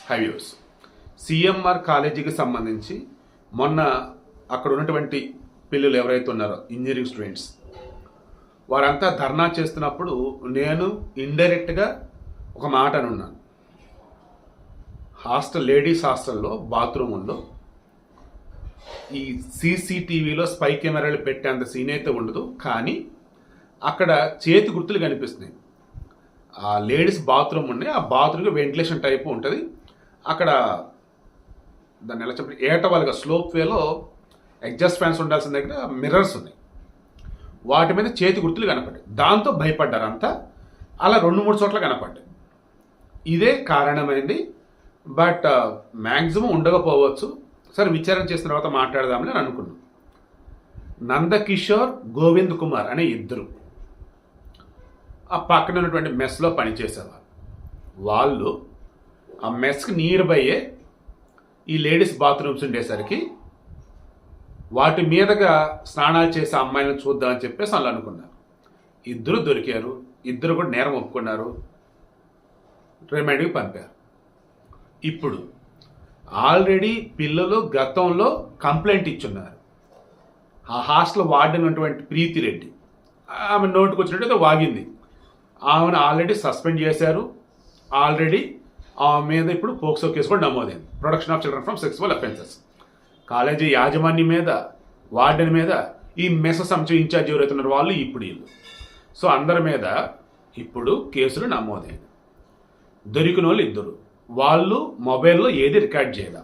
హైవ్యూస్ CMR కాలేజీకి సంబంధించి మొన్న అక్కడ ఉన్నటువంటి పిల్లలు ఎవరైతే ఉన్నారో ఇంజనీరింగ్ స్టూడెంట్స్ వారంతా ధర్నా చేస్తున్నప్పుడు నేను ఇండైరెక్ట్గా ఒక మాట అనున్నాను. లేడీస్ హాస్టల్లో బాత్రూముల్లో ఈ సీసీటీవీలో స్పై కెమెరాలు పెట్టేంత సీన్ అయితే ఉండదు, కానీ అక్కడ చేతి గుర్తులు కనిపిస్తున్నాయి. ఆ లేడీస్ బాత్రూమ్ ఉన్నాయి, ఆ బాత్రూమ్కి వెంటిలేషన్ టైప్ ఉంటుంది. అక్కడ దాన్ని ఎలా చెప్పి ఏటవాలుగా స్లోప్ వేలో ఎగ్జాస్ట్ ఫ్యాన్స్ ఉండాల్సిన దగ్గర మిర్రర్స్ ఉన్నాయి, వాటి మీద చేతి గుర్తులు కనపడ్డాయి. దాంతో భయపడ్డారు అంతా. అలా 2-3 చోట్ల కనపడ్డాయి. ఇదే కారణమైంది. బట్ మ్యాక్సిమం ఉండకపోవచ్చు. సరే, విచారణ చేసిన తర్వాత మాట్లాడదామని నేను అనుకున్నాను. నందకిషోర్, గోవింద్ కుమార్ అనే ఇద్దరు ఆ పక్కన ఉన్నటువంటి మెస్లో పనిచేసేవారు. వాళ్ళు ఆ మెస్కి నియర్ బయ్యే ఈ లేడీస్ బాత్రూమ్స్ ఉండేసరికి వాటి మీదగా స్నానాలు చేసే అమ్మాయిలను చూద్దామని చెప్పేసి వాళ్ళు అనుకున్నారు. ఇద్దరు దొరికారు. ఇద్దరు కూడా నేరం ఒప్పుకున్నారు. రిమాండ్కి పంపారు. ఇప్పుడు ఆల్రెడీ పిల్లలు గతంలో కంప్లైంట్ ఇచ్చున్నారు. ఆ హాస్టల్ వార్డెన్ ఉన్నటువంటి ప్రీతి రెడ్డి ఆమె నోటుకు వచ్చినట్టు వాగింది. ఆమెను ఆల్రెడీ సస్పెండ్ చేశారు. ఆల్రెడీ ఆమె మీద ఇప్పుడు పోక్సో కేసు కూడా నమోదైంది, protection of children from sexual offences. College యాజమాన్యం మీద, వార్డెన్ మీద, ఈ మెస్ సంస్థ ఇన్ఛార్జ్ ఎవరైతున్నారు వాళ్ళు ఇప్పుడు వీళ్ళు. సో అందరి మీద ఇప్పుడు కేసులు నమోదైంది. దొరికిన వాళ్ళు ఇద్దరు. వాళ్ళు మొబైల్లో ఏది రికార్డ్ చేయాల,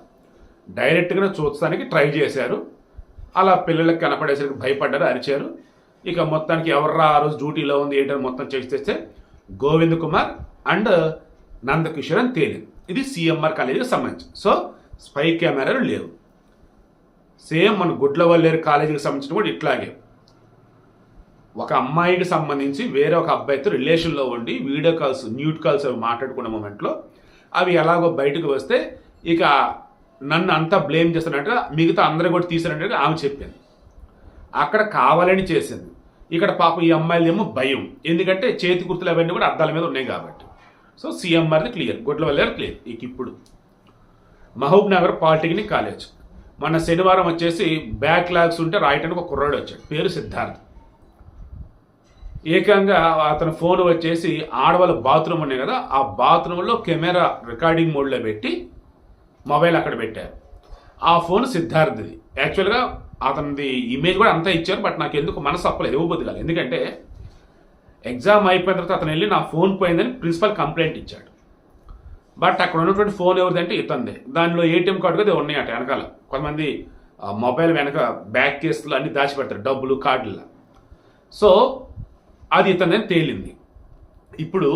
డైరెక్ట్గా చూడటానికి ట్రై చేశారు. అలా పిల్లలకు కనపడేసరికి భయపడ్డారు, అరిచారు. ఇక మొత్తానికి ఎవర్రా ఆ రోజు డ్యూటీలో ఉంది ఏంటని మొత్తం చేస్తే గోవింద్ కుమార్ అండ్ నందకిషోర్ అని తేలింది. ఇది సిఎంఆర్ కాలేజీకి సంబంధించి. సో స్పై కెమెరాలు లేవు. సేమ్ మన గుడ్లవల్లేరు కాలేజీకి సంబంధించిన కూడా ఇట్లాగే ఒక అమ్మాయికి సంబంధించి వేరే ఒక అబ్బాయితో రిలేషన్లో ఉండి వీడియో కాల్స్, న్యూడ్ కాల్స్ అవి మాట్లాడుకున్న మూమెంట్లో అవి ఎలాగో బయటకు వస్తే ఇక నన్ను అంతా బ్లేమ్ చేస్తున్నట్టుగా మిగతా అందరూ కూడా తీసినట్టుగా ఆమె చెప్పింది. అక్కడ కావాలని చేసింది. ఇక్కడ పాపం ఈ అమ్మాయిలేమో భయం, ఎందుకంటే చేతి గుర్తులు అవన్నీ కూడా అద్దాల మీద ఉన్నాయి కాబట్టి. సో సిఎంఆర్ది క్లియర్, గుడ్లవల్లేరు క్లియర్. ఇక ఇప్పుడు మహబూబ్ నగర్ పాలిటెక్నిక్ కాలేజ్ మన శనివారం వచ్చేసి బ్యాక్లాగ్స్ ఉంటే రాయటానికి ఒక కుర్రాడు వచ్చాడు, పేరు సిద్ధార్థ్. ఏకంగా అతని ఫోన్ వచ్చేసి ఆడవాళ్ళ బాత్రూమ్ ఉన్నాయి కదా, ఆ బాత్రూంలో కెమెరా రికార్డింగ్ మోడ్లో పెట్టి మొబైల్ అక్కడ పెట్టారు. ఆ ఫోన్ సిద్ధార్థది. యాక్చువల్గా అతనిది ఇమేజ్ కూడా అంతా ఇచ్చారు. బట్ నాకు ఎందుకు మనసు అప్పలేదు, ఇవ్వబోద్దు కాదు. ఎందుకంటే ఎగ్జామ్ అయిపోయిన తర్వాత అతను వెళ్ళి నా ఫోన్ పోయిందని ప్రిన్సిపల్ కంప్లైంట్ ఇచ్చాడు. బట్ అక్కడ ఉన్నటువంటి ఫోన్ ఎవరిదంటే ఇతందే. దానిలో ఏటీఎం కార్డు కూడా ఉన్నాయట వెనకాల. కొంతమంది మొబైల్ వెనక బ్యాక్ కేసులు అన్ని దాచిపెడతారు, డబ్బులు, కార్డులు. సో అది ఇతనే తేలింది. ఇప్పుడు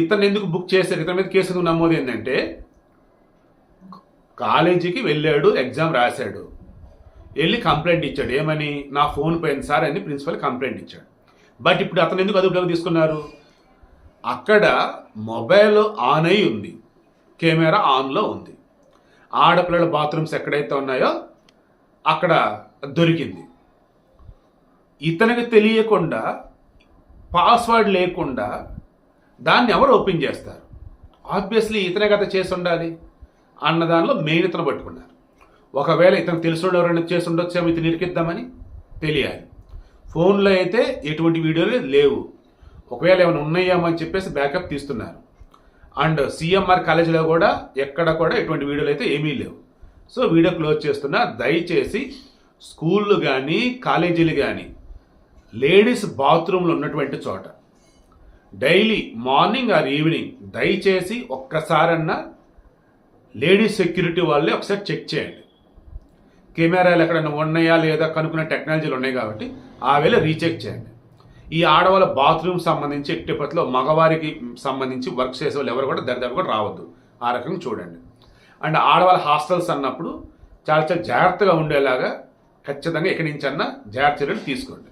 ఇతను ఎందుకు బుక్ చేశారు, ఇతని మీద కేసు ఎందుకు నమోదు ఏంటంటే కాలేజీకి వెళ్ళాడు, ఎగ్జామ్ రాశాడు, వెళ్ళి కంప్లైంట్ ఇచ్చాడు. ఏమని, నా ఫోన్ పోయింది సార్ అని ప్రిన్సిపల్ కంప్లైంట్ ఇచ్చాడు. బట్ ఇప్పుడు అతను ఎందుకు అదుపులోకి తీసుకున్నారు? అక్కడ మొబైల్ ఆన్ అయి ఉంది, కెమెరా ఆన్లో ఉంది. ఆడపిల్లల బాత్రూమ్స్ ఎక్కడైతే ఉన్నాయో అక్కడ దొరికింది. ఇతనికి తెలియకుండా, పాస్వర్డ్ లేకుండా దాన్ని ఎవరు ఓపెన్ చేస్తారు? ఆబ్వియస్లీ ఇతనే కదా చేసి ఉండాలి అన్న దానిలో మెయిన్ ఇతను పట్టుకున్నారు. ఒకవేళ ఇతను తెలిసిన ఎవరైనా చేసి ఉండొచ్చేమో ఇతను ఇరికిద్దామని తెలియాలి. ఫోన్లో అయితే ఎటువంటి వీడియోలు లేవు. ఒకవేళ ఏమైనా ఉన్నాయేమో అని చెప్పేసి బ్యాకప్ తీస్తున్నారు. అండ్ సిఎంఆర్ కాలేజీలో కూడా ఎక్కడ కూడా ఎటువంటి వీడియోలు అయితే ఏమీ లేవు. సో వీడియో క్లోజ్ చేస్తున్నా. దయచేసి స్కూళ్ళు కానీ కాలేజీలు కానీ లేడీస్ బాత్రూంలో ఉన్నటువంటి చోట డైలీ మార్నింగ్ ఆర్ ఈవినింగ్ దయచేసి ఒక్కసారన్నా లేడీస్ సెక్యూరిటీ వాళ్ళే ఒకసారి చెక్ చేయండి. కెమెరాలు ఎక్కడైనా ఉన్నాయా లేదా కనుక్కునే టెక్నాలజీలు ఉన్నాయి కాబట్టి ఆ వేళ రీచెక్ చేయండి. ఈ ఆడవాళ్ళ బాత్రూమ్ సంబంధించి ఎట్టిపట్లో మగవారికి సంబంధించి వర్క్ చేసే వాళ్ళు ఎవరు కూడా దరిదాపు కూడా రావద్దు. ఆ రకంగా చూడండి. అండ్ ఆడవాళ్ళ హాస్టల్స్ అన్నప్పుడు చాలా చాలా జాగ్రత్తగా ఉండేలాగా ఖచ్చితంగా ఎక్కడి నుంచి అన్నా జాగ్రత్త చర్యలు తీసుకోండి.